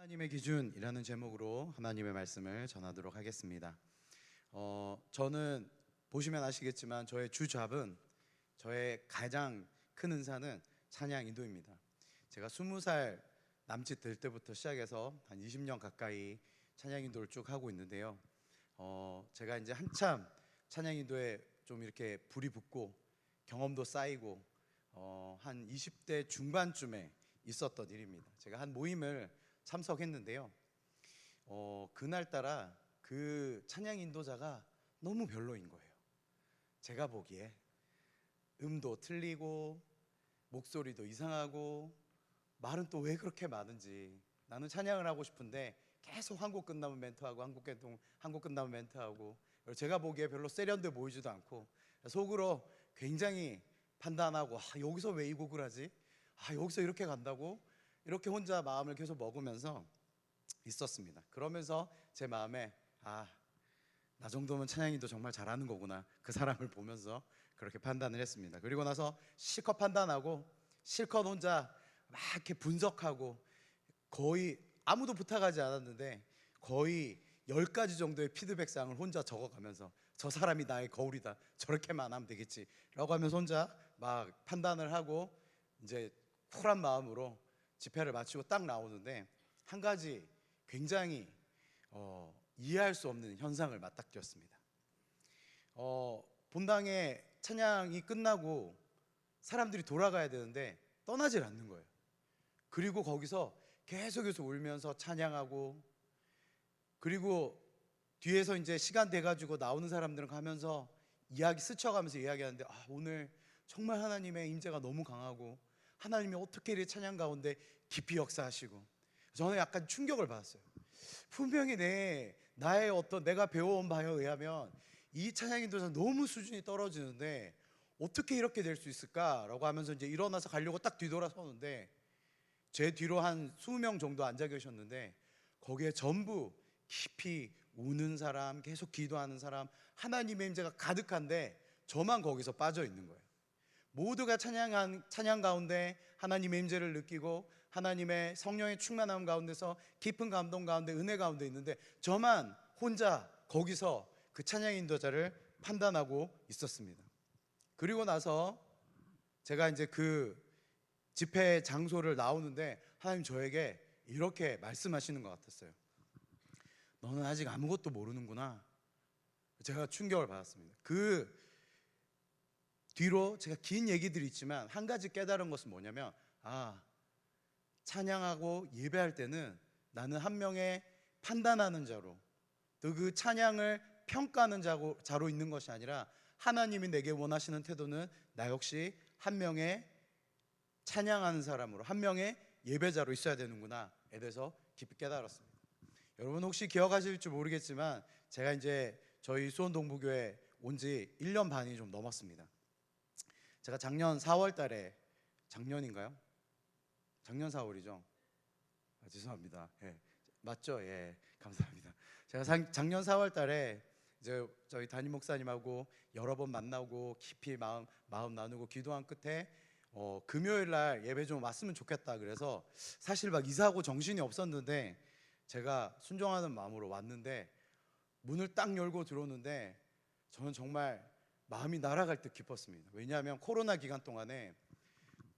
하나님의 기준이라는 제목으로 하나님의 말씀을 전하도록 하겠습니다. 저는 보시면 아시겠지만 저의 주잡은, 저의 가장 큰 은사는 찬양 인도입니다. 제가 20살 남짓 될 때부터 시작해서 한 20년 가까이 찬양 인도를 쭉 하고 있는데요. 제가 이제 한참 찬양 인도에 좀 이렇게 불이 붙고 경험도 쌓이고 한 20대 중반쯤에 있었던 일입니다. 제가 한 모임을 참석했는데요. 그날따라 그 찬양 인도자가 너무 별로인 거예요. 제가 보기에 음도 틀리고 목소리도 이상하고 말은 또 왜 그렇게 많은지. 나는 찬양을 하고 싶은데 계속 한 곡 끝나면 멘트하고 한 곡 끝나면 멘트하고, 제가 보기에 별로 세련돼 보이지도 않고 속으로 굉장히 판단하고, 여기서 왜 이 곡을 하지? 여기서 이렇게 간다고? 이렇게 혼자 마음을 계속 먹으면서 있었습니다. 그러면서 제 마음에 나 정도면 찬양인도 정말 잘하는 거구나, 그 사람을 보면서 그렇게 판단을 했습니다. 그리고 나서 실컷 판단하고 실컷 혼자 막 이렇게 분석하고, 거의 아무도 부탁하지 않았는데 거의 10가지 정도의 피드백상을 혼자 적어가면서 저 사람이 나의 거울이다, 저렇게만 하면 되겠지 라고 하면서 혼자 막 판단을 하고 이제 쿨한 마음으로 집회를 마치고 딱 나오는데, 한 가지 굉장히 이해할 수 없는 현상을 맞닥뜨렸습니다. 본당에 찬양이 끝나고 사람들이 돌아가야 되는데 떠나질 않는 거예요. 그리고 거기서 계속해서 울면서 찬양하고, 그리고 뒤에서 이제 시간 돼가지고 나오는 사람들은 가면서 스쳐가면서 이야기하는데, 오늘 정말 하나님의 임재가 너무 강하고 하나님이 어떻게 이렇게 찬양 가운데 깊이 역사하시고. 저는 약간 충격을 받았어요. 분명히 나의 내가 배워온 바에 의하면 이 찬양 인도자 너무 수준이 떨어지는데 어떻게 이렇게 될 수 있을까라고 하면서 이제 일어나서 가려고 딱 뒤돌아서는데, 제 뒤로 한 20명 정도 앉아 계셨는데 거기에 전부 깊이 우는 사람, 계속 기도하는 사람, 하나님의 임재가 가득한데 저만 거기서 빠져 있는 거예요. 모두가 찬양 가운데 하나님의 임재를 느끼고 하나님의 성령의 충만함 가운데서 깊은 감동 가운데, 은혜 가운데 있는데 저만 혼자 거기서 그 찬양 인도자를 판단하고 있었습니다. 그리고 나서 제가 이제 그 집회 장소를 나오는데 하나님 저에게 이렇게 말씀하시는 것 같았어요. 너는 아직 아무것도 모르는구나. 제가 충격을 받았습니다. 그 뒤로 제가 긴 얘기들이 있지만 한 가지 깨달은 것은 뭐냐면, 찬양하고 예배할 때는 나는 한 명의 판단하는 자로, 또 그 찬양을 평가하는 자로 있는 것이 아니라 하나님이 내게 원하시는 태도는 나 역시 한 명의 찬양하는 사람으로, 한 명의 예배자로 있어야 되는구나에 대해서 깊이 깨달았습니다. 여러분 혹시 기억하실지 모르겠지만 제가 이제 저희 수원동부교회 온 지 1년 반이 좀 넘었습니다. 제가 작년 4월 달에, 작년인가요? 작년 4월이죠? 죄송합니다. 맞죠? 감사합니다. 제가 작년 4월 달에 이제 저희 담임 목사님하고 여러 번 만나고 깊이 마음 나누고 기도한 끝에 금요일 날 예배 좀 왔으면 좋겠다 그래서, 사실 막 이사하고 정신이 없었는데 제가 순종하는 마음으로 왔는데, 문을 딱 열고 들어오는데 저는 정말 마음이 날아갈 듯 기뻤습니다. 왜냐하면 코로나 기간 동안에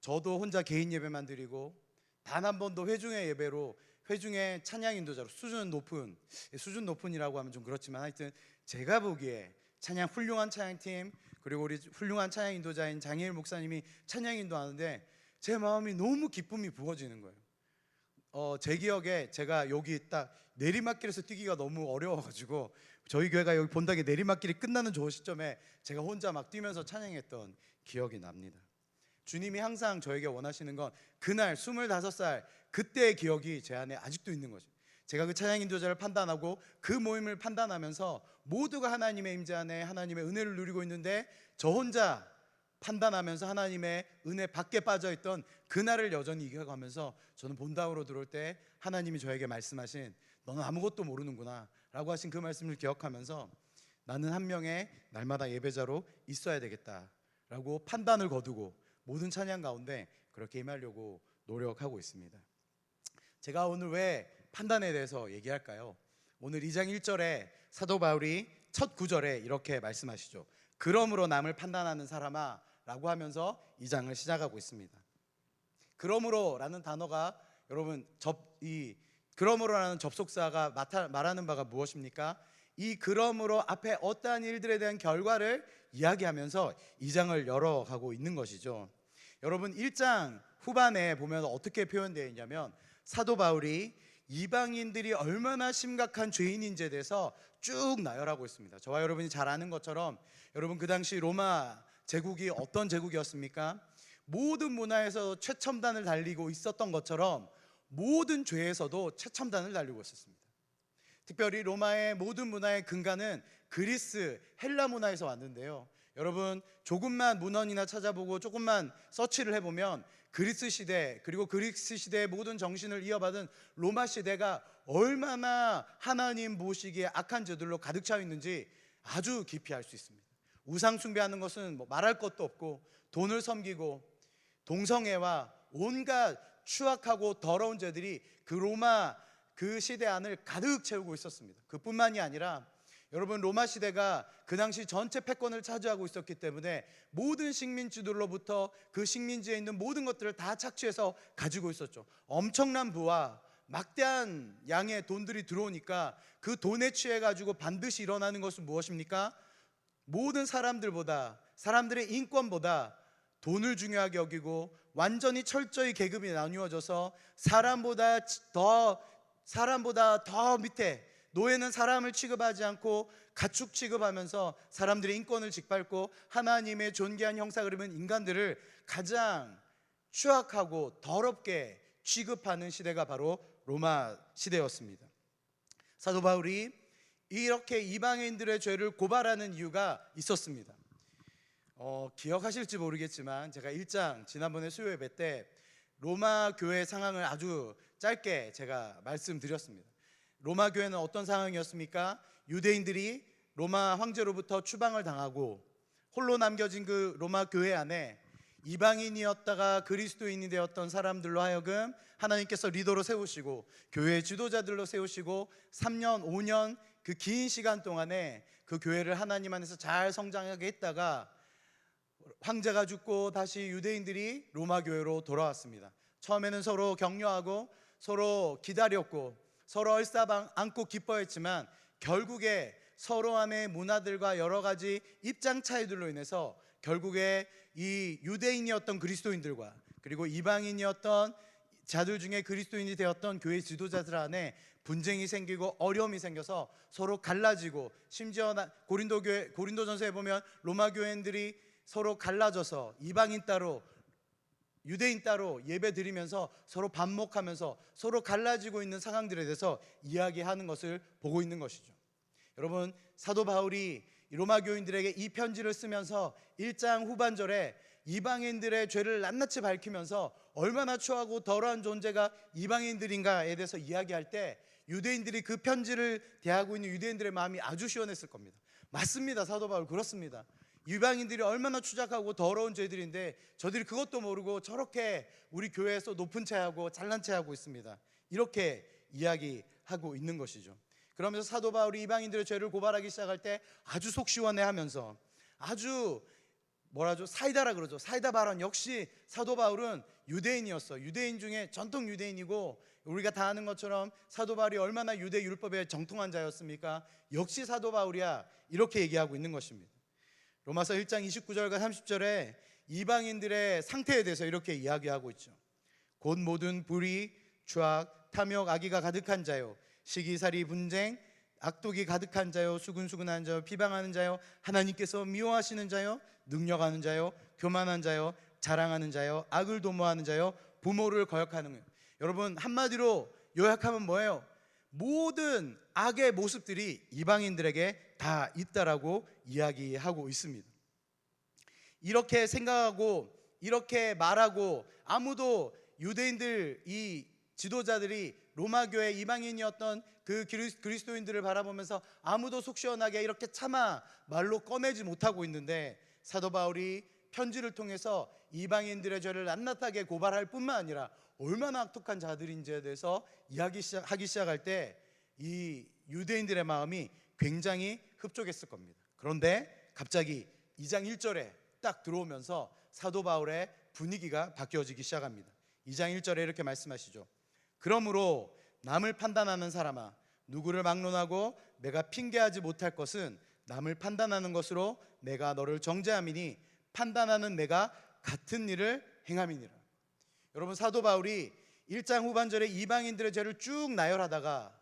저도 혼자 개인 예배만 드리고 단 한 번도 회중의 찬양 인도자로 수준 높은이라고 하면 좀 그렇지만 하여튼 제가 보기에 훌륭한 찬양팀, 그리고 우리 훌륭한 찬양 인도자인 장희일 목사님이 찬양 인도하는데 제 마음이 너무 기쁨이 부어지는 거예요. 제 기억에 제가 여기 딱 내리막길에서 뛰기가 너무 어려워가지고 저희 교회가 여기 본당에 내리막길이 끝나는 저 시점에 제가 혼자 막 뛰면서 찬양했던 기억이 납니다. 주님이 항상 저에게 원하시는 건 그날 25살 그때의 기억이 제 안에 아직도 있는 거죠. 제가 그 찬양 인도자를 판단하고 그 모임을 판단하면서 모두가 하나님의 임재 안에 하나님의 은혜를 누리고 있는데 저 혼자 판단하면서 하나님의 은혜 밖에 빠져있던 그날을 여전히 이겨가면서, 저는 본당으로 들어올 때 하나님이 저에게 말씀하신 너는 아무것도 모르는구나 라고 하신 그 말씀을 기억하면서 나는 한 명의 날마다 예배자로 있어야 되겠다라고 판단을 거두고 모든 찬양 가운데 그렇게 임하려고 노력하고 있습니다. 제가 오늘 왜 판단에 대해서 얘기할까요? 오늘 2장 1절에 사도 바울이 첫 구절에 이렇게 말씀하시죠. 그러므로 남을 판단하는 사람아 라고 하면서 2장을 시작하고 있습니다. 그러므로라는 단어가 여러분 그러므로라는 접속사가 말하는 바가 무엇입니까? 이 그러므로 앞에 어떠한 일들에 대한 결과를 이야기하면서 2장을 열어가고 있는 것이죠. 여러분 1장 후반에 보면 어떻게 표현되어 있냐면 사도 바울이 이방인들이 얼마나 심각한 죄인인지에 대해서 쭉 나열하고 있습니다. 저와 여러분이 잘 아는 것처럼 여러분 그 당시 로마 제국이 어떤 제국이었습니까? 모든 문화에서 최첨단을 달리고 있었던 것처럼 모든 죄에서도 최첨단을 달리고 있었습니다. 특별히 로마의 모든 문화의 근간은 그리스, 헬라 문화에서 왔는데요. 여러분 조금만 문헌이나 찾아보고 조금만 서치를 해보면 그리스 시대 그리고 그리스 시대의 모든 정신을 이어받은 로마 시대가 얼마나 하나님 모시기에 악한 죄들로 가득 차 있는지 아주 깊이 알 수 있습니다. 우상 숭배하는 것은 말할 것도 없고 돈을 섬기고 동성애와 온갖 추악하고 더러운 죄들이 그 로마 그 시대 안을 가득 채우고 있었습니다. 그뿐만이 아니라 여러분 로마 시대가 그 당시 전체 패권을 차지하고 있었기 때문에 모든 식민지들로부터 그 식민지에 있는 모든 것들을 다 착취해서 가지고 있었죠. 엄청난 부와 막대한 양의 돈들이 들어오니까 그 돈에 취해 가지고 반드시 일어나는 것은 무엇입니까? 모든 사람들보다 사람들의 인권보다 돈을 중요하게 여기고 완전히 철저히 계급이 나뉘어져서 사람보다 더 밑에 노예는 사람을 취급하지 않고 가축 취급하면서 사람들의 인권을 짓밟고 하나님의 존귀한 형상 그리는 인간들을 가장 추악하고 더럽게 취급하는 시대가 바로 로마 시대였습니다. 사도 바울이 이렇게 이방인들의 죄를 고발하는 이유가 있었습니다. 기억하실지 모르겠지만 제가 1장 지난번에 수요 예배 때 로마 교회 상황을 아주 짧게 제가 말씀드렸습니다. 로마 교회는 어떤 상황이었습니까? 유대인들이 로마 황제로부터 추방을 당하고 홀로 남겨진 그 로마 교회 안에 이방인이었다가 그리스도인이 되었던 사람들로 하여금 하나님께서 리더로 세우시고 교회의 지도자들로 세우시고 3년 5년 그 긴 시간 동안에 그 교회를 하나님 안에서 잘 성장하게 했다가 황제가 죽고 다시 유대인들이 로마 교회로 돌아왔습니다. 처음에는 서로 격려하고 서로 기다렸고 서로 얼싸안고 기뻐했지만 결국에 서로 안의 문화들과 여러 가지 입장 차이들로 인해서 결국에 이 유대인이었던 그리스도인들과 그리고 이방인이었던 자들 중에 그리스도인이 되었던 교회 지도자들 안에 분쟁이 생기고 어려움이 생겨서 서로 갈라지고 심지어 고린도전서에 보면 로마 교회인들이 서로 갈라져서 이방인 따로 유대인 따로 예배 드리면서 서로 반목하면서 서로 갈라지고 있는 상황들에 대해서 이야기하는 것을 보고 있는 것이죠. 여러분 사도 바울이 로마 교인들에게 이 편지를 쓰면서 1장 후반절에 이방인들의 죄를 낱낱이 밝히면서 얼마나 추하고 더러운 존재가 이방인들인가에 대해서 이야기할 때 유대인들이 그 편지를 대하고 있는 유대인들의 마음이 아주 시원했을 겁니다. 맞습니다. 사도 바울 그렇습니다. 이방인들이 얼마나 추잡하고 더러운 죄들인데 저들이 그것도 모르고 저렇게 우리 교회에서 높은 채하고 잘난 채하고 있습니다. 이렇게 이야기하고 있는 것이죠. 그러면서 사도 바울이 이방인들의 죄를 고발하기 시작할 때 아주 속 시원해하면서 아주 사이다라 그러죠. 사이다 발언. 역시 사도 바울은 유대인이었어. 유대인 중에 전통 유대인이고 우리가 다 아는 것처럼 사도 바울이 얼마나 유대 율법에 정통한 자였습니까? 역시 사도 바울이야. 이렇게 얘기하고 있는 것입니다. 로마서 1장 29절과 30절에 이방인들의 상태에 대해서 이렇게 이야기하고 있죠. 곧 모든 불의, 추악, 탐욕, 악의가 가득한 자요, 시기살이, 분쟁, 악독이 가득한 자요, 수근수근한 자요, 비방하는 자요, 하나님께서 미워하시는 자요, 능력하는 자요, 교만한 자요, 자랑하는 자요, 악을 도모하는 자요, 부모를 거역하는 거예요. 여러분 한마디로 요약하면 뭐예요? 모든 악의 모습들이 이방인들에게 다 있다라고 이야기하고 있습니다. 이렇게 생각하고 이렇게 말하고 아무도 유대인들 이 지도자들이 로마 교회 이방인이었던 그 그리스도인들을 바라보면서 아무도 속 시원하게 이렇게 차마 말로 꺼내지 못하고 있는데 사도 바울이 편지를 통해서 이방인들의 죄를 낱낱하게 고발할 뿐만 아니라 얼마나 악독한 자들인지에 대해서 하기 시작할 때 이 유대인들의 마음이 굉장히 흡족했을 겁니다. 그런데 갑자기 2장 1절에 딱 들어오면서 사도 바울의 분위기가 바뀌어지기 시작합니다. 2장 1절에 이렇게 말씀하시죠. 그러므로 남을 판단하는 사람아, 누구를 막론하고 내가 핑계하지 못할 것은 남을 판단하는 것으로 내가 너를 정죄함이니 판단하는 내가 같은 일을 행함이니라. 여러분, 사도 바울이 1장 후반절에 이방인들의 죄를 쭉 나열하다가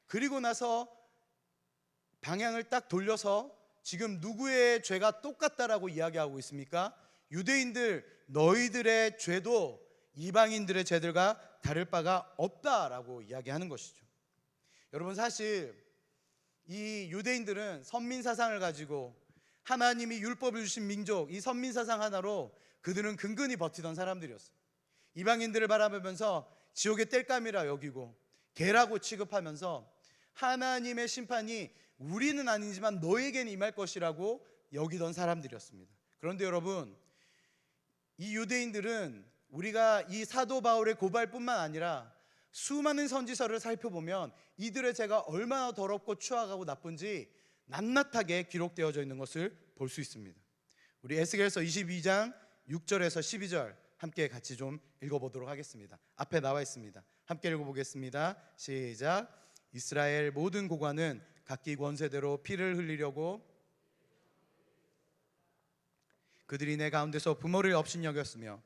그리고 나서 방향을 딱 돌려서 지금 누구의 죄가 똑같다라고 이야기하고 있습니까? 유대인들 너희들의 죄도 이방인들의 죄들과 다를 바가 없다라고 이야기하는 것이죠. 여러분, 사실 이 유대인들은 선민 사상을 가지고 하나님이 율법을 주신 민족, 이 선민 사상 하나로 그들은 근근히 버티던 사람들이었어요. 이방인들을 바라보면서 지옥의 땔감이라 여기고 개라고 취급하면서 하나님의 심판이 우리는 아니지만 너에게는 임할 것이라고 여기던 사람들이었습니다. 그런데 여러분, 이 유대인들은 우리가 이 사도 바울의 고발뿐만 아니라 수많은 선지서를 살펴보면 이들의 죄가 얼마나 더럽고 추악하고 나쁜지 낱낱하게 기록되어져 있는 것을 볼 수 있습니다. 우리 에스겔서 22장 6절에서 12절 함께 같이 좀 읽어보도록 하겠습니다. 앞에 나와 있습니다. 함께 읽어보겠습니다. 시작. 이스라엘 모든 고관은 각기 권세대로 피를 흘리려고 그들이 내 가운데서 부모를 업신여겼으며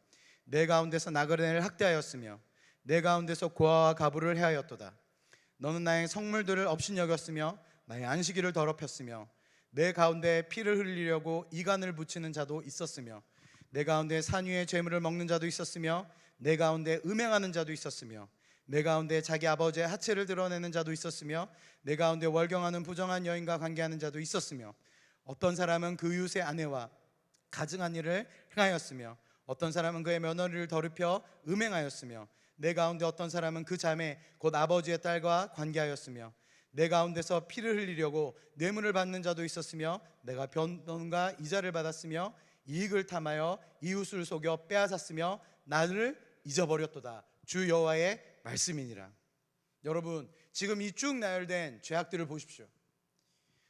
내 가운데서 나그네를 학대하였으며 내 가운데서 고아와 가부를 해하였도다. 너는 나의 성물들을 업신여겼으며 나의 안식일을 더럽혔으며 내 가운데 피를 흘리려고 이간을 붙이는 자도 있었으며 내 가운데 산 위의 재물을 먹는 자도 있었으며 내 가운데 음행하는 자도 있었으며 내 가운데 자기 아버지의 하체를 드러내는 자도 있었으며 내 가운데 월경하는 부정한 여인과 관계하는 자도 있었으며 어떤 사람은 그 이웃의 아내와 가증한 일을 행하였으며 어떤 사람은 그의 며느리를 더럽혀 음행하였으며 내 가운데 어떤 사람은 그 자매 곧 아버지의 딸과 관계하였으며 내 가운데서 피를 흘리려고 뇌물을 받는 자도 있었으며 내가 변론과 이자를 받았으며 이익을 탐하여 이웃을 속여 빼앗았으며 나를 잊어버렸도다. 주 여호와의 말씀이니라. 여러분, 지금 이 쭉 나열된 죄악들을 보십시오.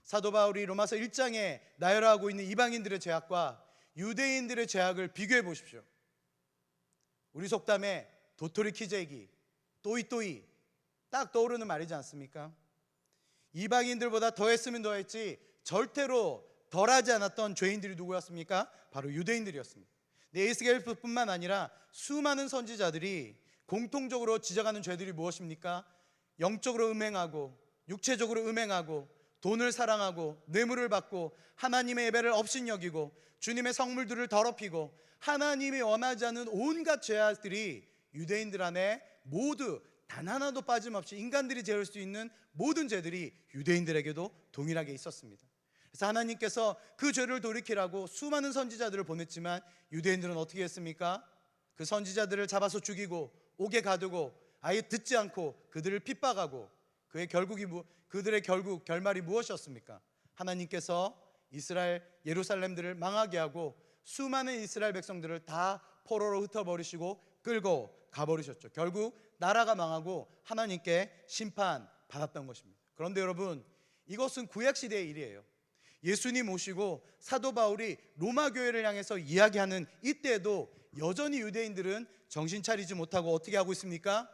사도 바울이 로마서 1장에 나열하고 있는 이방인들의 죄악과 유대인들의 죄악을 비교해 보십시오. 우리 속담에 도토리 키재기, 또이또이 딱 떠오르는 말이지 않습니까? 이방인들보다 더했으면 더했지 절대로 덜하지 않았던 죄인들이 누구였습니까? 바로 유대인들이었습니다. 에스겔뿐만 아니라 수많은 선지자들이 공통적으로 지적하는 죄들이 무엇입니까? 영적으로 음행하고 육체적으로 음행하고 돈을 사랑하고 뇌물을 받고 하나님의 예배를 업신여기고 주님의 성물들을 더럽히고 하나님이 원하지 않는 온갖 죄악들이 유대인들 안에 모두 단 하나도 빠짐없이 인간들이 지을 수 있는 모든 죄들이 유대인들에게도 동일하게 있었습니다. 그래서 하나님께서 그 죄를 돌이키라고 수많은 선지자들을 보냈지만 유대인들은 어떻게 했습니까? 그 선지자들을 잡아서 죽이고 옥에 가두고 아예 듣지 않고 그들을 핍박하고 그들의 결말이 무엇이었습니까? 하나님께서 이스라엘 예루살렘들을 망하게 하고 수많은 이스라엘 백성들을 다 포로로 흩어버리시고 끌고 가버리셨죠. 결국 나라가 망하고 하나님께 심판받았던 것입니다. 그런데 여러분, 이것은 구약시대의 일이에요. 예수님 오시고 사도 바울이 로마 교회를 향해서 이야기하는 이때에도 여전히 유대인들은 정신 차리지 못하고 어떻게 하고 있습니까?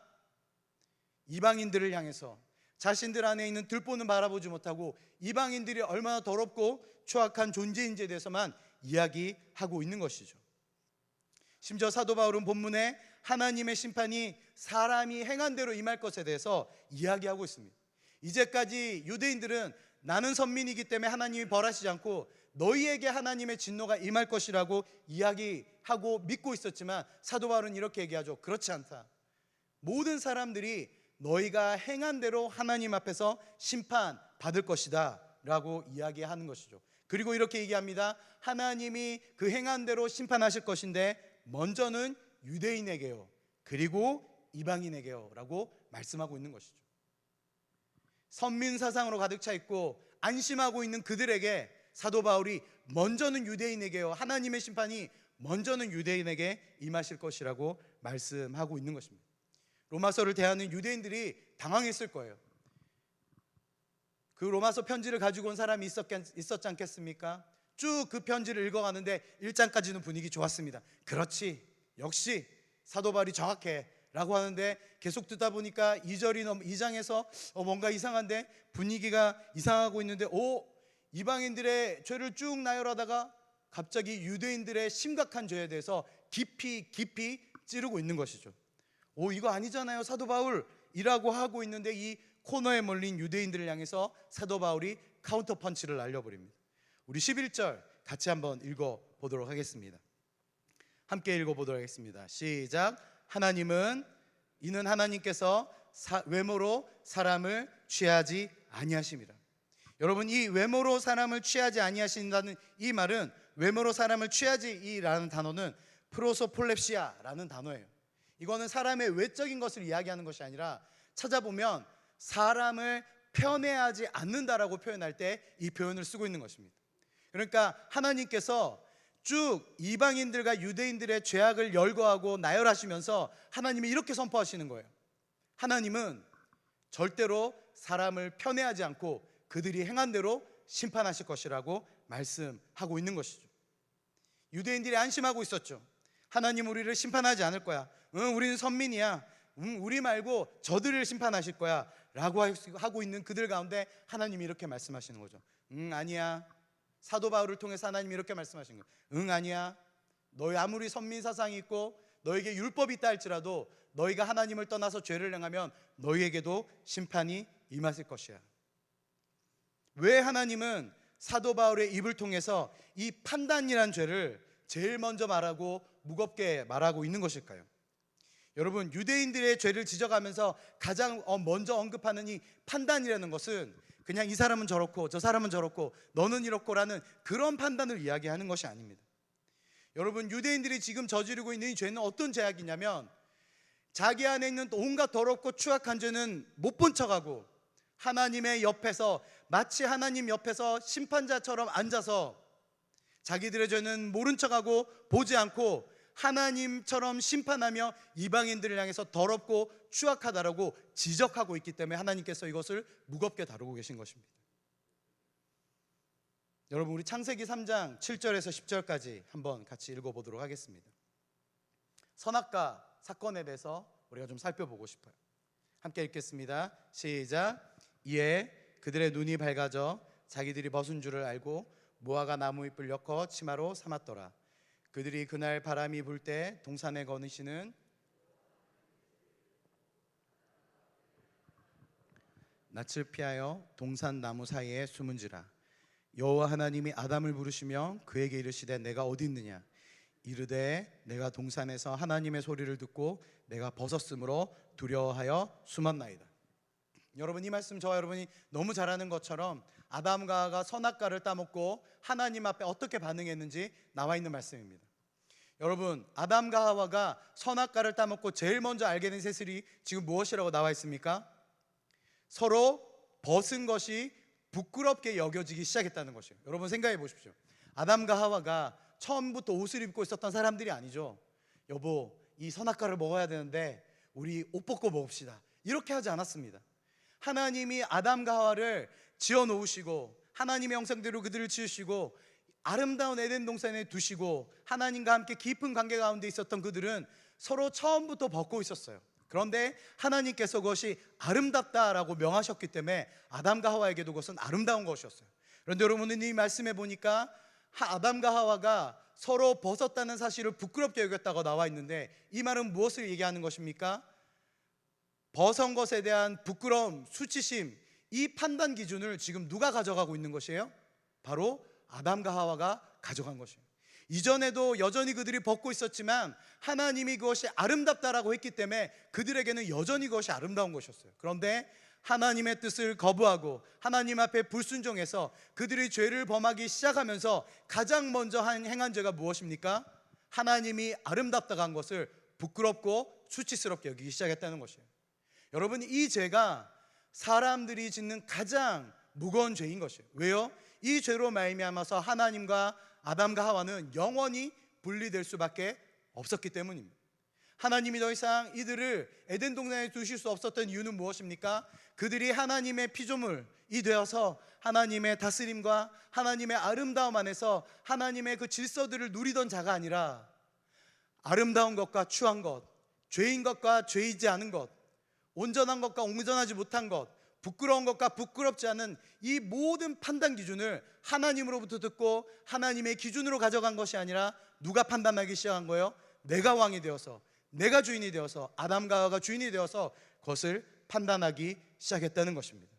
이방인들을 향해서 자신들 안에 있는 들보는 바라보지 못하고 이방인들이 얼마나 더럽고 추악한 존재인지에 대해서만 이야기하고 있는 것이죠. 심지어 사도 바울은 본문에 하나님의 심판이 사람이 행한 대로 임할 것에 대해서 이야기하고 있습니다. 이제까지 유대인들은 나는 선민이기 때문에 하나님이 벌하시지 않고 너희에게 하나님의 진노가 임할 것이라고 이야기하고 믿고 있었지만 사도 바울은 이렇게 얘기하죠. 그렇지 않다. 모든 사람들이 너희가 행한 대로 하나님 앞에서 심판받을 것이다 라고 이야기하는 것이죠. 그리고 이렇게 얘기합니다. 하나님이 그 행한 대로 심판하실 것인데 먼저는 유대인에게요 그리고 이방인에게요 라고 말씀하고 있는 것이죠. 선민 사상으로 가득 차 있고 안심하고 있는 그들에게 사도 바울이 먼저는 유대인에게요, 하나님의 심판이 먼저는 유대인에게 임하실 것이라고 말씀하고 있는 것입니다. 로마서를 대하는 유대인들이 당황했을 거예요. 그 로마서 편지를 가지고 온 사람이 있었지 않겠습니까? 쭉 그 편지를 읽어가는데 1장까지는 분위기 좋았습니다. 그렇지, 역시 사도 바울이 정확해 라고 하는데, 계속 듣다 보니까 2장에서 뭔가 이상한데, 분위기가 이상하고 있는데, 이방인들의 죄를 쭉 나열하다가 갑자기 유대인들의 심각한 죄에 대해서 깊이 찌르고 있는 것이죠. 이거 아니잖아요, 사도 바울이라고 하고 있는데, 이 코너에 몰린 유대인들을 향해서 사도 바울이 카운터 펀치를 날려버립니다. 우리 11절 같이 한번 읽어보도록 하겠습니다. 함께 읽어보도록 하겠습니다. 시작. 이는 하나님께서 외모로 사람을 취하지 아니하심이라. 여러분, 이 외모로 사람을 취하지 아니하신다는 이 말은, 외모로 사람을 취하지라는 단어는 프로소폴렙시아라는 단어예요. 이거는 사람의 외적인 것을 이야기하는 것이 아니라, 찾아보면 사람을 편애하지 않는다라고 표현할 때 이 표현을 쓰고 있는 것입니다. 그러니까 하나님께서 쭉 이방인들과 유대인들의 죄악을 열거하고 나열하시면서 하나님이 이렇게 선포하시는 거예요. 하나님은 절대로 사람을 편애하지 않고 그들이 행한 대로 심판하실 것이라고 말씀하고 있는 것이죠. 유대인들이 안심하고 있었죠. 하나님 우리를 심판하지 않을 거야. 우리는 선민이야. 우리 말고 저들을 심판하실 거야 라고 하고 있는 그들 가운데 하나님이 이렇게 말씀하시는 거죠. 아니야. 사도 바울을 통해서 하나님이 이렇게 말씀하신 거예요. 아니야. 너희 아무리 선민 사상이 있고 너에게 율법이 있다 할지라도 너희가 하나님을 떠나서 죄를 행하면 너희에게도 심판이 임하실 것이야. 왜 하나님은 사도 바울의 입을 통해서 이 판단이란 죄를 제일 먼저 말하고 무겁게 말하고 있는 것일까요? 여러분, 유대인들의 죄를 지적하면서 가장 먼저 언급하는 이 판단이라는 것은 그냥 이 사람은 저렇고 저 사람은 저렇고 너는 이렇고라는 그런 판단을 이야기하는 것이 아닙니다. 여러분, 유대인들이 지금 저지르고 있는 이 죄는 어떤 죄악이냐면, 자기 안에 있는 온갖 더럽고 추악한 죄는 못 본 척하고 하나님의 옆에서, 마치 하나님 옆에서 심판자처럼 앉아서 자기들의 죄는 모른 척하고 보지 않고 하나님처럼 심판하며 이방인들을 향해서 더럽고 추악하다라고 지적하고 있기 때문에 하나님께서 이것을 무겁게 다루고 계신 것입니다. 여러분, 우리 창세기 3장 7절에서 10절까지 한번 같이 읽어보도록 하겠습니다. 선악과 사건에 대해서 우리가 좀 살펴보고 싶어요. 함께 읽겠습니다. 시작. 이에 그들의 눈이 밝아져 자기들이 벗은 줄을 알고 무화과 나무 잎을 엮어 치마로 삼았더라. 그들이 그날 바람이 불 때 동산에 거니시는 낯을 피하여 동산 나무 사이에 숨은지라. 여호와 하나님이 아담을 부르시며 그에게 이르시되 내가 어디 있느냐. 이르되 내가 동산에서 하나님의 소리를 듣고 내가 벗었으므로 두려워하여 숨었나이다. 여러분, 이 말씀 저와 여러분이 너무 잘 아는 것처럼 아담과 하와가 선악과를 따먹고 하나님 앞에 어떻게 반응했는지 나와 있는 말씀입니다. 여러분, 아담과 하와가 선악과를 따먹고 제일 먼저 알게 된 사실이 지금 무엇이라고 나와 있습니까? 서로 벗은 것이 부끄럽게 여겨지기 시작했다는 것이에요. 여러분, 생각해 보십시오. 아담과 하와가 처음부터 옷을 입고 있었던 사람들이 아니죠. 여보, 이 선악과를 먹어야 되는데 우리 옷 벗고 먹읍시다, 이렇게 하지 않았습니다. 하나님이 아담과 하와를 지어 놓으시고 하나님의 형상대로 그들을 지으시고 아름다운 에덴 동산에 두시고 하나님과 함께 깊은 관계 가운데 있었던 그들은 서로 처음부터 벗고 있었어요. 그런데 하나님께서 그것이 아름답다라고 명하셨기 때문에 아담과 하와에게도 그것은 아름다운 것이었어요. 그런데 여러분은 이 말씀에 보니까 아담과 하와가 서로 벗었다는 사실을 부끄럽게 여겼다고 나와 있는데, 이 말은 무엇을 얘기하는 것입니까? 벗은 것에 대한 부끄러움, 수치심, 이 판단 기준을 지금 누가 가져가고 있는 것이에요? 바로 아담과 하와가 가져간 것이에요. 이전에도 여전히 그들이 벗고 있었지만 하나님이 그것이 아름답다라고 했기 때문에 그들에게는 여전히 그것이 아름다운 것이었어요. 그런데 하나님의 뜻을 거부하고 하나님 앞에 불순종해서 그들이 죄를 범하기 시작하면서 가장 먼저 행한 죄가 무엇입니까? 하나님이 아름답다고 한 것을 부끄럽고 수치스럽게 여기기 시작했다는 것이에요. 여러분, 이 죄가 사람들이 짓는 가장 무거운 죄인 것이에요. 왜요? 이 죄로 말미암아서 하나님과 아담과 하와는 영원히 분리될 수밖에 없었기 때문입니다. 하나님이 더 이상 이들을 에덴 동산에 두실 수 없었던 이유는 무엇입니까? 그들이 하나님의 피조물이 되어서 하나님의 다스림과 하나님의 아름다움 안에서 하나님의 그 질서들을 누리던 자가 아니라 아름다운 것과 추한 것, 죄인 것과 죄이지 않은 것, 온전한 것과 온전하지 못한 것, 부끄러운 것과 부끄럽지 않은 이 모든 판단 기준을 하나님으로부터 듣고 하나님의 기준으로 가져간 것이 아니라 누가 판단하기 시작한 거예요? 내가 왕이 되어서, 내가 주인이 되어서, 아담과 하와가 주인이 되어서 그것을 판단하기 시작했다는 것입니다.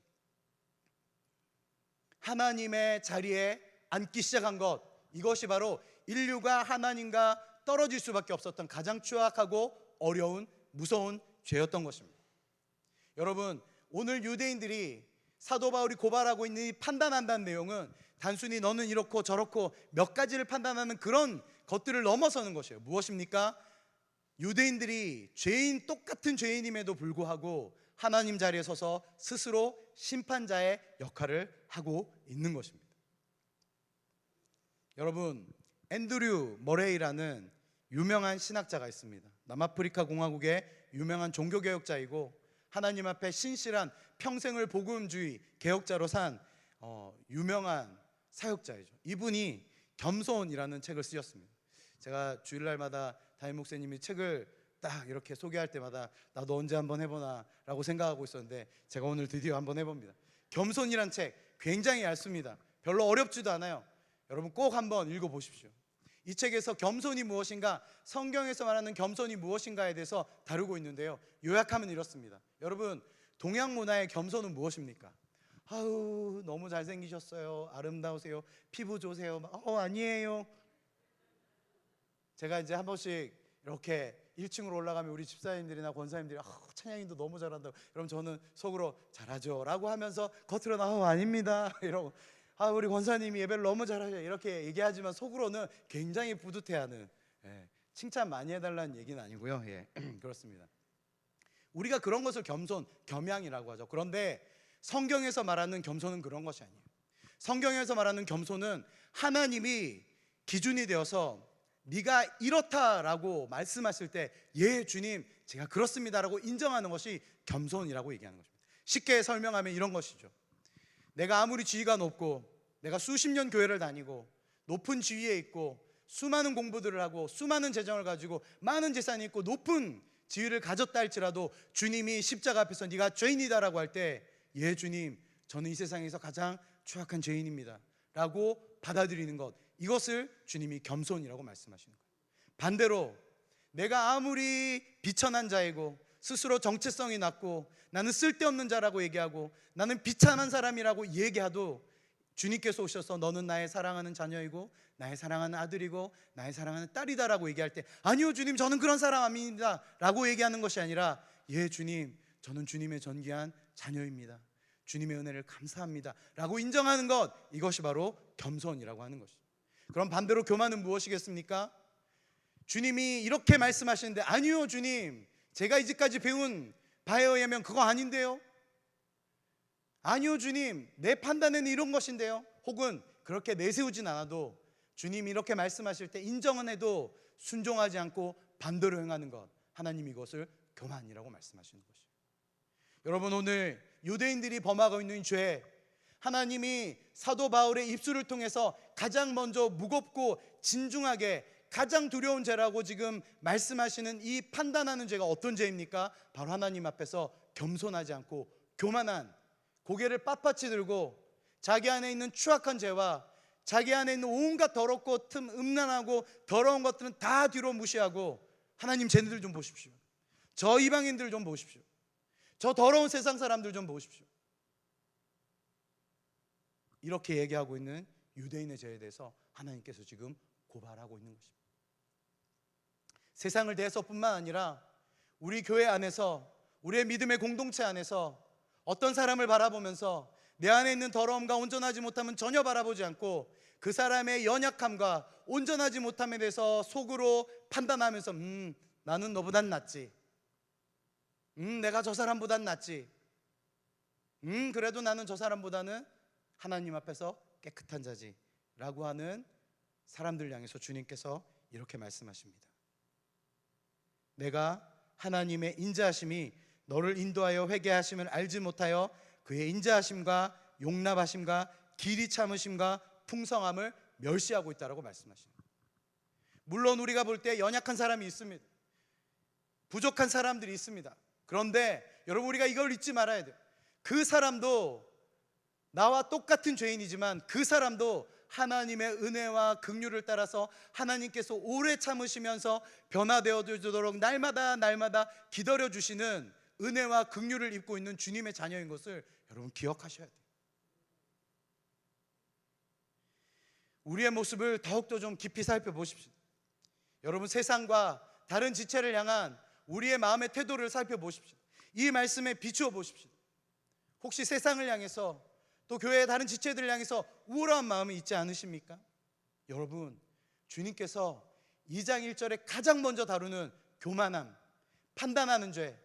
하나님의 자리에 앉기 시작한 것, 이것이 바로 인류가 하나님과 떨어질 수밖에 없었던 가장 추악하고 어려운 무서운 죄였던 것입니다. 여러분, 오늘 유대인들이 사도 바울이 고발하고 있는 이 판단한다는 내용은 단순히 너는 이렇고 저렇고 몇 가지를 판단하는 그런 것들을 넘어서는 것이에요. 무엇입니까? 유대인들이 똑같은 죄인임에도 불구하고 하나님 자리에 서서 스스로 심판자의 역할을 하고 있는 것입니다. 여러분, 앤드류 머레이라는 유명한 신학자가 있습니다. 남아프리카 공화국의 유명한 종교개혁자이고 하나님 앞에 신실한 평생을 복음주의 개혁자로 산 유명한 사역자이죠. 이분이 겸손이라는 책을 쓰셨습니다. 제가 주일날마다 담임 목사님이 책을 딱 이렇게 소개할 때마다 나도 언제 한번 해보나 라고 생각하고 있었는데 제가 오늘 드디어 한번 해봅니다. 겸손이란 책 굉장히 얇습니다. 별로 어렵지도 않아요. 여러분 꼭 한번 읽어보십시오. 이 책에서 겸손이 무엇인가, 성경에서 말하는 겸손이 무엇인가에 대해서 다루고 있는데요, 요약하면 이렇습니다. 여러분, 동양 문화의 겸손은 무엇입니까? 아우 너무 잘생기셨어요, 아름다우세요, 피부 좋으세요. 아니에요. 제가 이제 한 번씩 이렇게 1층으로 올라가면 우리 집사님들이나 권사님들이 찬양인도 너무 잘한다고, 그럼 저는 속으로 잘하죠 라고 하면서 겉으로는 아닙니다 이러고, 우리 권사님이 예배를 너무 잘하셔요 이렇게 얘기하지만 속으로는 굉장히 뿌듯해하는, 칭찬 많이 해달라는 얘기는 아니고요. 그렇습니다. 우리가 그런 것을 겸손, 겸양이라고 하죠. 그런데 성경에서 말하는 겸손은 그런 것이 아니에요. 성경에서 말하는 겸손은 하나님이 기준이 되어서 네가 이렇다라고 말씀하실 때 예 주님 제가 그렇습니다라고 인정하는 것이 겸손이라고 얘기하는 것입니다. 쉽게 설명하면 이런 것이죠. 내가 아무리 지위가 높고 내가 수십 년 교회를 다니고 높은 지위에 있고 수많은 공부들을 하고 수많은 재정을 가지고 많은 재산이 있고 높은 지위를 가졌다 할지라도 주님이 십자가 앞에서 네가 죄인이다라고 할 때 예 주님 저는 이 세상에서 가장 추악한 죄인입니다 라고 받아들이는 것, 이것을 주님이 겸손이라고 말씀하시는 거예요. 반대로 내가 아무리 비천한 자이고 스스로 정체성이 낮고 나는 쓸데없는 자라고 얘기하고 나는 비참한 사람이라고 얘기해도 주님께서 오셔서 너는 나의 사랑하는 자녀이고 나의 사랑하는 아들이고 나의 사랑하는 딸이다라고 얘기할 때 아니요 주님 저는 그런 사람 아닙니다 라고 얘기하는 것이 아니라 예 주님 저는 주님의 존귀한 자녀입니다, 주님의 은혜를 감사합니다 라고 인정하는 것, 이것이 바로 겸손이라고 하는 것이죠. 그럼 반대로 교만은 무엇이겠습니까? 주님이 이렇게 말씀하시는데 아니요 주님 제가 이제까지 배운 바에 의하면 그거 아닌데요, 아니요 주님 내 판단에는 이런 것인데요, 혹은 그렇게 내세우진 않아도 주님이 이렇게 말씀하실 때 인정은 해도 순종하지 않고 반대로 행하는 것, 하나님이 이것을 교만이라고 말씀하시는 것이에요. 여러분 오늘 유대인들이 범하고 있는 죄, 하나님이 사도 바울의 입술을 통해서 가장 먼저 무겁고 진중하게 가장 두려운 죄라고 지금 말씀하시는 이 판단하는 죄가 어떤 죄입니까? 바로 하나님 앞에서 겸손하지 않고 교만한, 고개를 빳빳이 들고 자기 안에 있는 추악한 죄와 자기 안에 있는 온갖 더럽고 음란하고 더러운 것들은 다 뒤로 무시하고 하나님 쟤네들 좀 보십시오, 저 이방인들 좀 보십시오, 저 더러운 세상 사람들 좀 보십시오, 이렇게 얘기하고 있는 유대인의 죄에 대해서 하나님께서 지금 고발하고 있는 것입니다. 세상을 대해서뿐만 아니라 우리 교회 안에서, 우리의 믿음의 공동체 안에서 어떤 사람을 바라보면서 내 안에 있는 더러움과 온전하지 못함은 전혀 바라보지 않고 그 사람의 연약함과 온전하지 못함에 대해서 속으로 판단하면서 나는 너보단 낫지, 내가 저 사람보단 낫지, 그래도 나는 저 사람보다는 하나님 앞에서 깨끗한 자지 라고 하는 사람들 향해서 주님께서 이렇게 말씀하십니다. 내가 하나님의 인자하심이 너를 인도하여 회개하심을 알지 못하여 그의 인자하심과 용납하심과 길이 참으심과 풍성함을 멸시하고 있다라고 말씀하십니다. 물론 우리가 볼 때 연약한 사람이 있습니다. 부족한 사람들이 있습니다. 그런데 여러분, 우리가 이걸 잊지 말아야 돼요. 그 사람도 나와 똑같은 죄인이지만 그 사람도 하나님의 은혜와 긍휼을 따라서 하나님께서 오래 참으시면서 변화되어 주도록 날마다 기다려 주시는 은혜와 긍휼을 입고 있는 주님의 자녀인 것을 여러분 기억하셔야 돼요. 우리의 모습을 더욱더 좀 깊이 살펴보십시오. 여러분, 세상과 다른 지체를 향한 우리의 마음의 태도를 살펴보십시오. 이 말씀에 비추어 보십시오. 혹시 세상을 향해서 또 교회의 다른 지체들을 향해서 우월한 마음이 있지 않으십니까? 여러분, 주님께서 2장 1절에 가장 먼저 다루는 교만함, 판단하는 죄,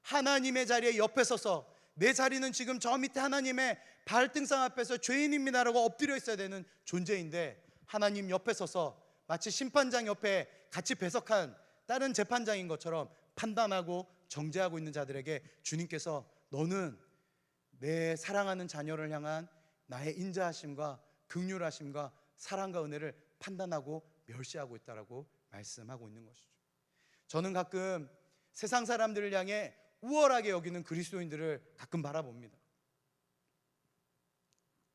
하나님의 자리에 옆에 서서 내 자리는 지금 저 밑에 하나님의 발등상 앞에서 죄인입니다라고 엎드려 있어야 되는 존재인데, 하나님 옆에 서서 마치 심판장 옆에 같이 배석한 다른 재판장인 것처럼 판단하고 정죄하고 있는 자들에게 주님께서 너는 내 사랑하는 자녀를 향한 나의 인자하심과 긍휼하심과 사랑과 은혜를 판단하고 멸시하고 있다라고 말씀하고 있는 것이죠. 저는 가끔 세상 사람들을 향해 우월하게 여기는 그리스도인들을 가끔 바라봅니다.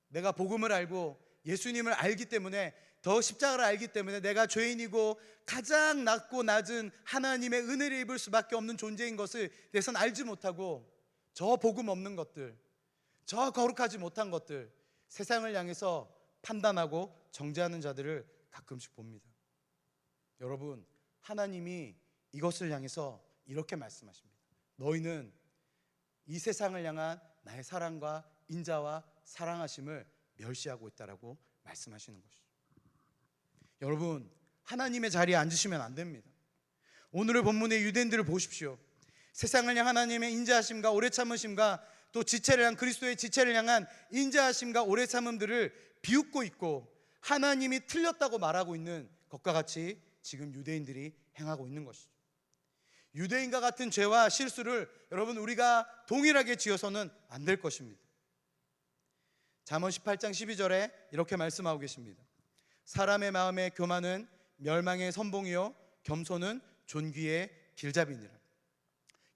내가 복음을 알고 예수님을 알기 때문에, 더 십자가를 알기 때문에 내가 죄인이고 가장 낮고 낮은 하나님의 은혜를 입을 수밖에 없는 존재인 것을 내선 알지 못하고 저 복음 없는 것들, 저 거룩하지 못한 것들, 세상을 향해서 판단하고 정죄하는 자들을 가끔씩 봅니다. 여러분, 하나님이 이것을 향해서 이렇게 말씀하십니다. 너희는 이 세상을 향한 나의 사랑과 인자와 사랑하심을 멸시하고 있다라고 말씀하시는 것이죠. 여러분, 하나님의 자리에 앉으시면 안 됩니다. 오늘의 본문의 유대인들을 보십시오. 세상을 향한 하나님의 인자하심과 오래 참으심과 또 지체를 향한, 그리스도의 지체를 향한 인자하심과 오래 참음들을 비웃고 있고 하나님이 틀렸다고 말하고 있는 것과 같이 지금 유대인들이 행하고 있는 것이죠. 유대인과 같은 죄와 실수를 여러분, 우리가 동일하게 지어서는 안 될 것입니다. 잠언 18장 12절에 이렇게 말씀하고 계십니다. 사람의 마음의 교만은 멸망의 선봉이요 겸손은 존귀의 길잡이니라.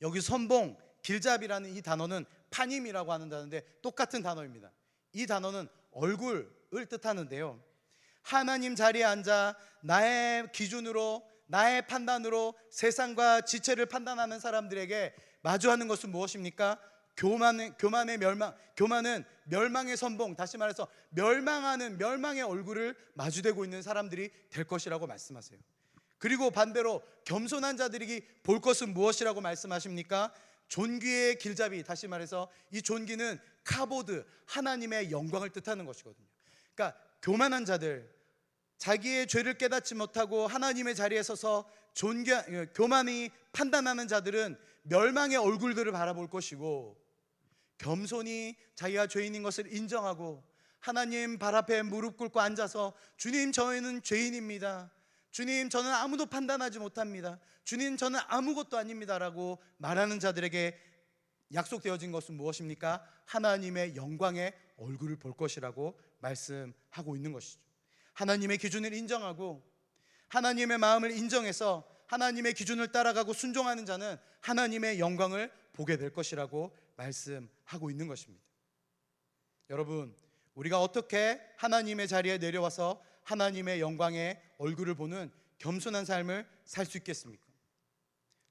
여기 선봉, 길잡이라는 이 단어는 파님이라고 하는 단어인데 똑같은 단어입니다. 이 단어는 얼굴을 뜻하는데요, 하나님 자리에 앉아 나의 기준으로, 나의 판단으로 세상과 지체를 판단하는 사람들에게 마주하는 것은 무엇입니까? 교만의 멸망, 교만은 멸망의 선봉, 다시 말해서 멸망의 얼굴을 마주대고 있는 사람들이 될 것이라고 말씀하세요. 그리고 반대로 겸손한 자들이 볼 것은 무엇이라고 말씀하십니까? 존귀의 길잡이, 다시 말해서 이 존귀는 카보드, 하나님의 영광을 뜻하는 것이거든요. 그러니까 교만한 자들, 자기의 죄를 깨닫지 못하고 하나님의 자리에 서서 교만히 판단하는 자들은 멸망의 얼굴들을 바라볼 것이고, 겸손히 자기가 죄인인 것을 인정하고 하나님 발 앞에 무릎 꿇고 앉아서 주님, 저희는 죄인입니다. 주님, 저는 아무도 판단하지 못합니다. 주님, 저는 아무것도 아닙니다라고 말하는 자들에게 약속되어진 것은 무엇입니까? 하나님의 영광의 얼굴을 볼 것이라고 말씀하고 있는 것이죠. 하나님의 기준을 인정하고 하나님의 마음을 인정해서 하나님의 기준을 따라가고 순종하는 자는 하나님의 영광을 보게 될 것이라고 말씀하고 있는 것입니다. 여러분, 우리가 어떻게 하나님의 자리에 내려와서 하나님의 영광의 얼굴을 보는 겸손한 삶을 살 수 있겠습니까?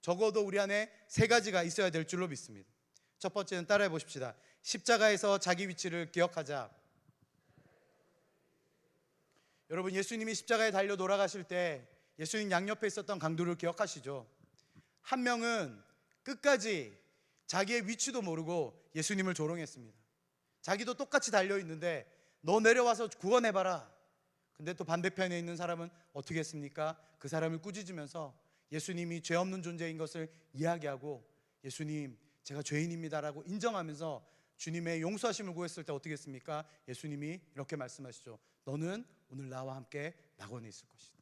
적어도 우리 안에 세 가지가 있어야 될 줄로 믿습니다. 첫 번째는 따라해 보십시다. 십자가에서 자기 위치를 기억하자. 여러분, 예수님이 십자가에 달려 돌아가실 때 예수님 양옆에 있었던 강도를 기억하시죠? 한 명은 끝까지 자기의 위치도 모르고 예수님을 조롱했습니다. 자기도 똑같이 달려있는데 너 내려와서 구원해봐라. 근데 또 반대편에 있는 사람은 어떻게 했습니까? 그 사람을 꾸짖으면서 예수님이 죄 없는 존재인 것을 이야기하고, 예수님, 제가 죄인입니다라고 인정하면서 주님의 용서하심을 구했을 때 어떻게 했습니까? 예수님이 이렇게 말씀하시죠. 너는 오늘 나와 함께 낙원에 있을 것이다.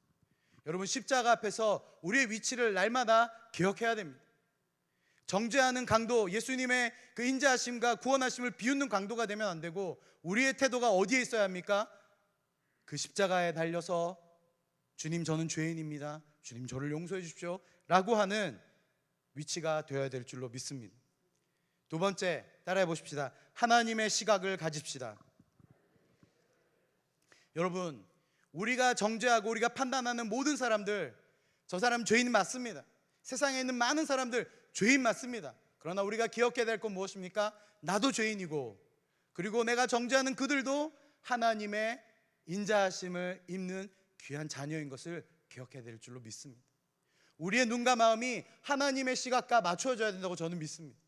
여러분, 십자가 앞에서 우리의 위치를 날마다 기억해야 됩니다. 정죄하는 강도, 예수님의 그 인자하심과 구원하심을 비웃는 강도가 되면 안 되고, 우리의 태도가 어디에 있어야 합니까? 그 십자가에 달려서 주님, 저는 죄인입니다, 주님 저를 용서해 주십시오 라고 하는 위치가 되어야 될 줄로 믿습니다. 두 번째, 따라해 보십시다. 하나님의 시각을 가집시다. 여러분, 우리가 정죄하고 우리가 판단하는 모든 사람들, 저 사람 죄인 맞습니다. 세상에 있는 많은 사람들 죄인 맞습니다. 그러나 우리가 기억해야 될 건 무엇입니까? 나도 죄인이고, 그리고 내가 정죄하는 그들도 하나님의 인자하심을 입는 귀한 자녀인 것을 기억해야 될 줄로 믿습니다. 우리의 눈과 마음이 하나님의 시각과 맞춰져야 된다고 저는 믿습니다.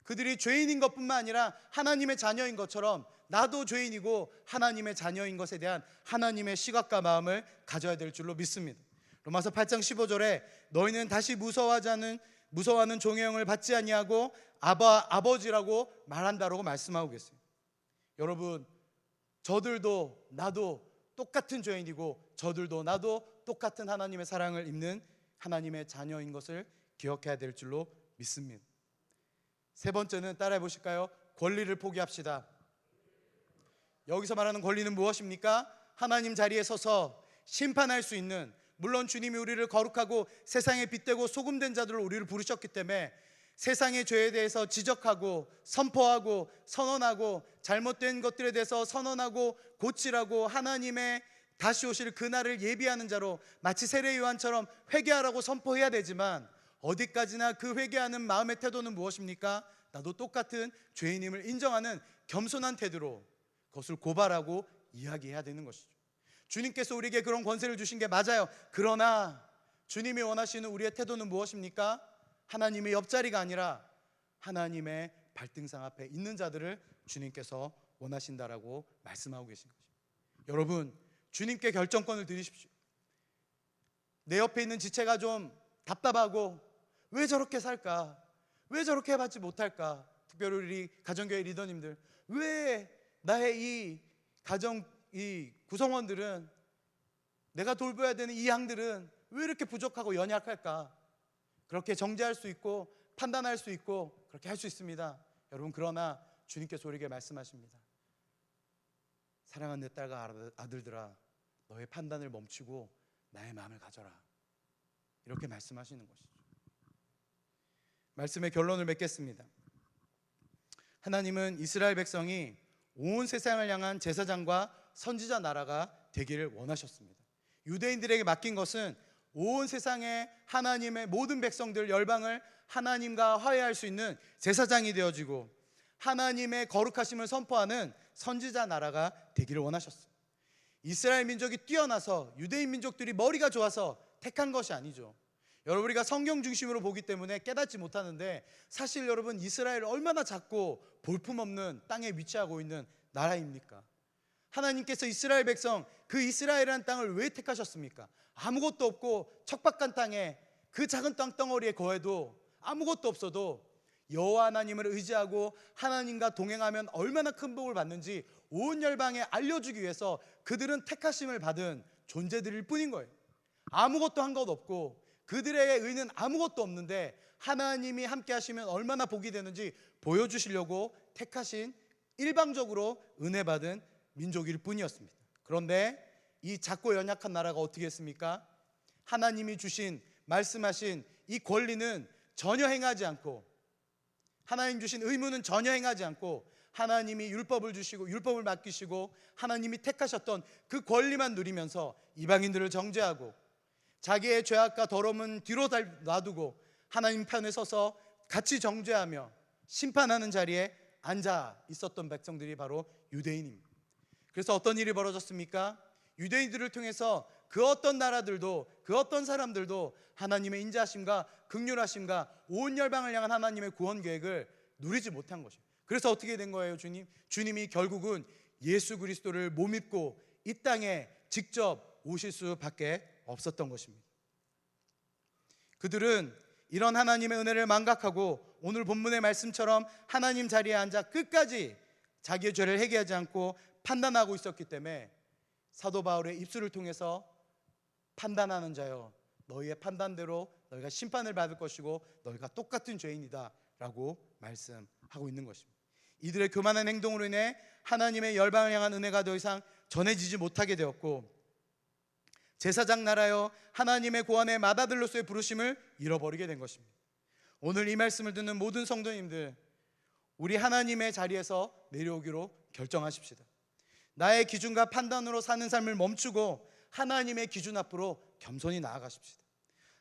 그들이 죄인인 것뿐만 아니라 하나님의 자녀인 것처럼 나도 죄인이고 하나님의 자녀인 것에 대한 하나님의 시각과 마음을 가져야 될 줄로 믿습니다. 로마서 8장 15절에 너희는 다시 무서워하는 종의 영을 받지 아니하고 아버지라고 말한다라고 말씀하고 계세요. 여러분, 저들도 나도 똑같은 죄인이고, 저들도 나도 똑같은 하나님의 사랑을 입는 하나님의 자녀인 것을 기억해야 될 줄로 믿습니다. 세 번째는 따라해 보실까요? 권리를 포기합시다. 여기서 말하는 권리는 무엇입니까? 하나님 자리에 서서 심판할 수 있는, 물론 주님이 우리를 거룩하고 세상에 빛되고 소금된 자들로 우리를 부르셨기 때문에 세상의 죄에 대해서 지적하고 선포하고 선언하고 잘못된 것들에 대해서 선언하고 고치라고, 하나님의 다시 오실 그날을 예비하는 자로 마치 세례 요한처럼 회개하라고 선포해야 되지만, 어디까지나 그 회개하는 마음의 태도는 무엇입니까? 나도 똑같은 죄인임을 인정하는 겸손한 태도로 그것을 고발하고 이야기해야 되는 것이죠. 주님께서 우리에게 그런 권세를 주신 게 맞아요. 그러나 주님이 원하시는 우리의 태도는 무엇입니까? 하나님의 옆자리가 아니라 하나님의 발등상 앞에 있는 자들을 주님께서 원하신다라고 말씀하고 계신 거죠. 여러분, 주님께 결정권을 드리십시오. 내 옆에 있는 지체가 좀 답답하고 왜 저렇게 살까? 왜 저렇게 해봤지 못할까? 특별히 우리 가정교회 리더님들, 왜 나의 이 가정 이 구성원들은, 내가 돌봐야 되는 이 양들은 왜 이렇게 부족하고 연약할까? 그렇게 정죄할 수 있고 판단할 수 있고 그렇게 할 수 있습니다. 여러분, 그러나 주님께서 우리에게 말씀하십니다. 사랑하는 내 딸과 아들들아, 너의 판단을 멈추고 나의 마음을 가져라, 이렇게 말씀하시는 것이죠. 말씀의 결론을 맺겠습니다. 하나님은 이스라엘 백성이 온 세상을 향한 제사장과 선지자 나라가 되기를 원하셨습니다. 유대인들에게 맡긴 것은 온 세상의 하나님의 모든 백성들, 열방을 하나님과 화해할 수 있는 제사장이 되어지고 하나님의 거룩하심을 선포하는 선지자 나라가 되기를 원하셨어요. 이스라엘 민족이 뛰어나서 유대인 민족들이 머리가 좋아서 택한 것이 아니죠. 여러분, 우리가 성경 중심으로 보기 때문에 깨닫지 못하는데, 사실 여러분, 이스라엘 얼마나 작고 볼품없는 땅에 위치하고 있는 나라입니까? 하나님께서 이스라엘 백성, 그 이스라엘이라는 땅을 왜 택하셨습니까? 아무것도 없고 척박한 땅에, 그 작은 땅덩어리에 거해도 아무것도 없어도 여호와 하나님을 의지하고 하나님과 동행하면 얼마나 큰 복을 받는지 온 열방에 알려주기 위해서 그들은 택하심을 받은 존재들일 뿐인 거예요. 아무것도 한 것 없고 그들의 의는 아무것도 없는데 하나님이 함께 하시면 얼마나 복이 되는지 보여주시려고 택하신, 일방적으로 은혜 받은 민족일 뿐이었습니다. 그런데 이 작고 연약한 나라가 어떻게 했습니까? 하나님이 주신, 말씀하신 이 권리는 전혀 행하지 않고, 하나님 주신 의무는 전혀 행하지 않고, 하나님이 율법을 주시고 율법을 맡기시고 하나님이 택하셨던 그 권리만 누리면서 이방인들을 정죄하고 자기의 죄악과 더러움은 뒤로 놔두고 하나님 편에 서서 같이 정죄하며 심판하는 자리에 앉아 있었던 백성들이 바로 유대인입니다. 그래서 어떤 일이 벌어졌습니까? 유대인들을 통해서 그 어떤 나라들도, 그 어떤 사람들도 하나님의 인자하심과 긍휼하심과 온 열방을 향한 하나님의 구원 계획을 누리지 못한 것이에요. 그래서 어떻게 된 거예요? 주님이 결국은 예수 그리스도를 못 믿고 이 땅에 직접 오실 수밖에 없었던 것입니다. 그들은 이런 하나님의 은혜를 망각하고 오늘 본문의 말씀처럼 하나님 자리에 앉아 끝까지 자기의 죄를 회개하지 않고 판단하고 있었기 때문에 사도 바울의 입술을 통해서 판단하는 자여, 너희의 판단대로 너희가 심판을 받을 것이고 너희가 똑같은 죄인이다 라고 말씀하고 있는 것입니다. 이들의 교만한 행동으로 인해 하나님의 열방을 향한 은혜가 더 이상 전해지지 못하게 되었고, 제사장 나라여 하나님의 고안의 맏아들로서의 부르심을 잃어버리게 된 것입니다. 오늘 이 말씀을 듣는 모든 성도님들, 우리 하나님의 자리에서 내려오기로 결정하십시다. 나의 기준과 판단으로 사는 삶을 멈추고 하나님의 기준 앞으로 겸손히 나아가십시다.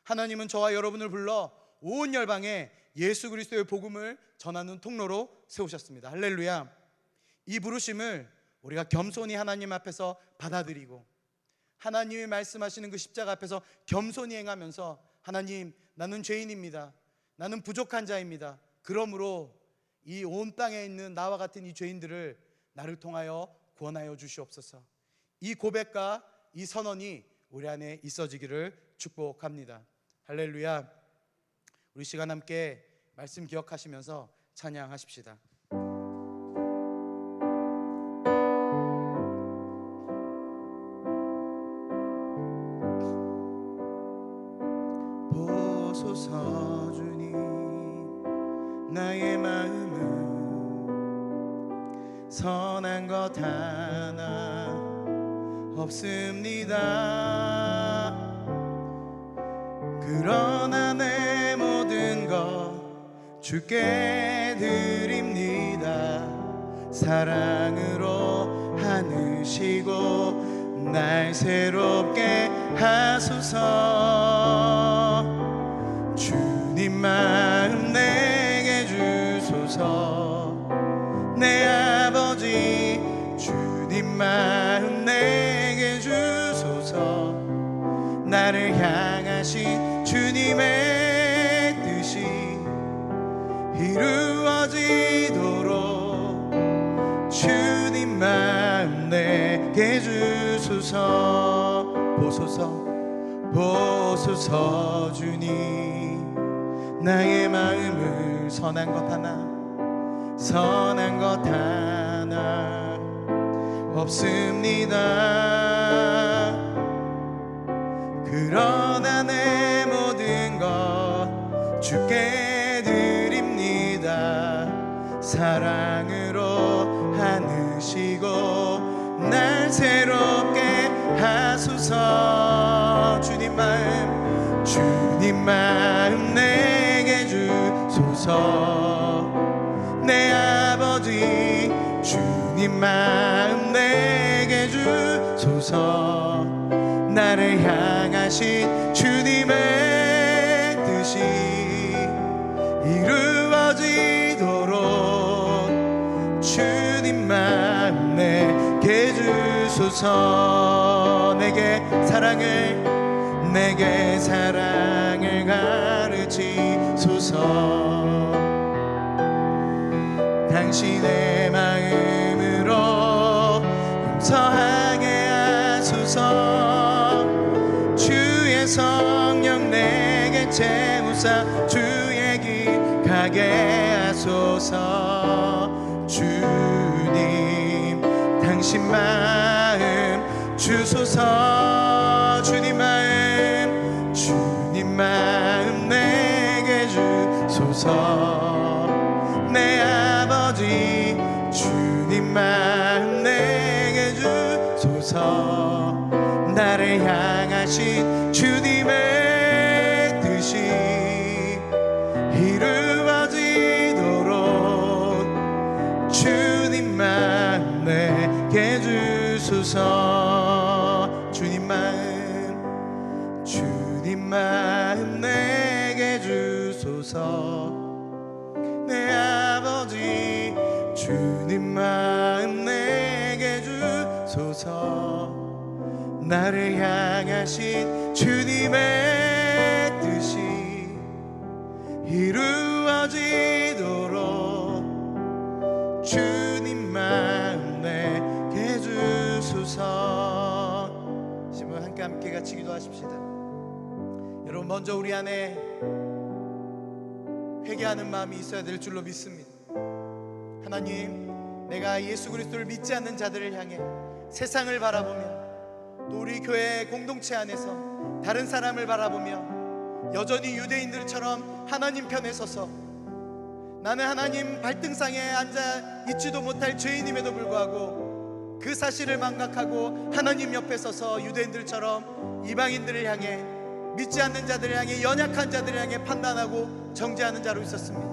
하나님은 저와 여러분을 불러 온 열방에 예수 그리스도의 복음을 전하는 통로로 세우셨습니다. 할렐루야. 이 부르심을 우리가 겸손히 하나님 앞에서 받아들이고 하나님이 말씀하시는 그 십자가 앞에서 겸손히 행하면서, 하나님, 나는 죄인입니다. 나는 부족한 자입니다. 그러므로 이 온 땅에 있는 나와 같은 이 죄인들을 나를 통하여 구원하여 주시옵소서. 이 고백과 이 선언이 우리 안에 있어지기를 축복합니다. 할렐루야. 우리 시간 함께 말씀 기억하시면서 찬양하십시다. 보소서 주님, 나의 마음은 선한 것 하나 없습니다. 그러나 내 모든 것 주께 드립니다. 사랑으로 안으시고 날 새롭게 하소서. 주님 마음 내게 주소서. 내 아버지 주님 마음 내게 주소서. 나를 향하신 주님의 뜻이 이루어지도록 주님 마음 내게 주소서. 보소서 주님, 나의 마음을 선한 것 하나 없습니다. 그러나 내 모든 것 주께 드립니다. 사랑으로 안으시고 날 새롭게 하소서. 주님 마음 내게 주소서. 내 아버지 주님 마음 내게 주소서. 나를 향하신 주님의 뜻이 이루어지도록 주님 마음 내게 주소서. 내게 사랑을 가르치소서. 당신의 마음으로 용서하게 하소서. 주의 성령 내게 채우사 주의 길 가게 하소서. 주님 당신 마음 주소서. 주님 마음 내게 주소서. 내 아버지 주님 마음 내게 주소서. 나를 향하신 주님의 뜻이 이루어지도록 주님 마음 내게 주소서. 주님 마음 내게 주소서. 내 아버지 주님 마음 내게 주소서. 나를 향하신 주님의 뜻이 이루어지도록 주님 마음 내게 주소서. 신부 함께 같이 기도하십시다. 여러분, 먼저 우리 안에 회개하는 마음이 있어야 될 줄로 믿습니다. 하나님, 내가 예수 그리스도를 믿지 않는 자들을 향해 세상을 바라보며 또 우리 교회 공동체 안에서 다른 사람을 바라보며 여전히 유대인들처럼 하나님 편에 서서 나는 하나님 발등상에 앉아 있지도 못할 죄인임에도 불구하고 그 사실을 망각하고 하나님 옆에 서서 유대인들처럼 이방인들을 향해, 믿지 않는 자들을 향해, 연약한 자들을 향해 판단하고 정죄하는 자로 있었습니다.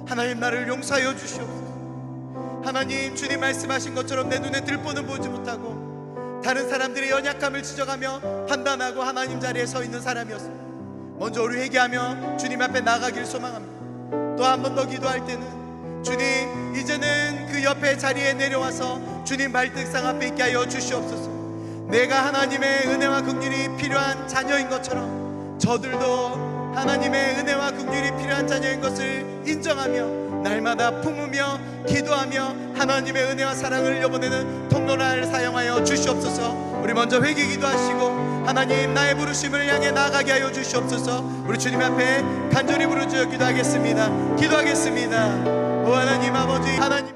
하나님, 나를 용서하여 주시옵소서. 하나님, 주님 말씀하신 것처럼 내 눈에 들보는 보지 못하고 다른 사람들의 연약함을 지적하며 판단하고 하나님 자리에 서 있는 사람이었습니다. 먼저 우리 회개하며 주님 앞에 나가길 소망합니다. 또 한 번 더 기도할 때는 주님, 이제는 그 옆에 자리에 내려와서 주님 발등상 앞에 있게 하여 주시옵소서. 내가 하나님의 은혜와 긍휼이 필요한 자녀인 것처럼 저들도 하나님의 은혜와 긍휼이 필요한 자녀인 것을 인정하며 날마다 품으며 기도하며 하나님의 은혜와 사랑을 이어보내는 통로를 사용하여 주시옵소서. 우리 먼저 회개 기도하시고 하나님, 나의 부르심을 향해 나아가게 하여 주시옵소서. 우리 주님 앞에 간절히 부르짖어 기도하겠습니다. 오 하나님 아버지, 하나님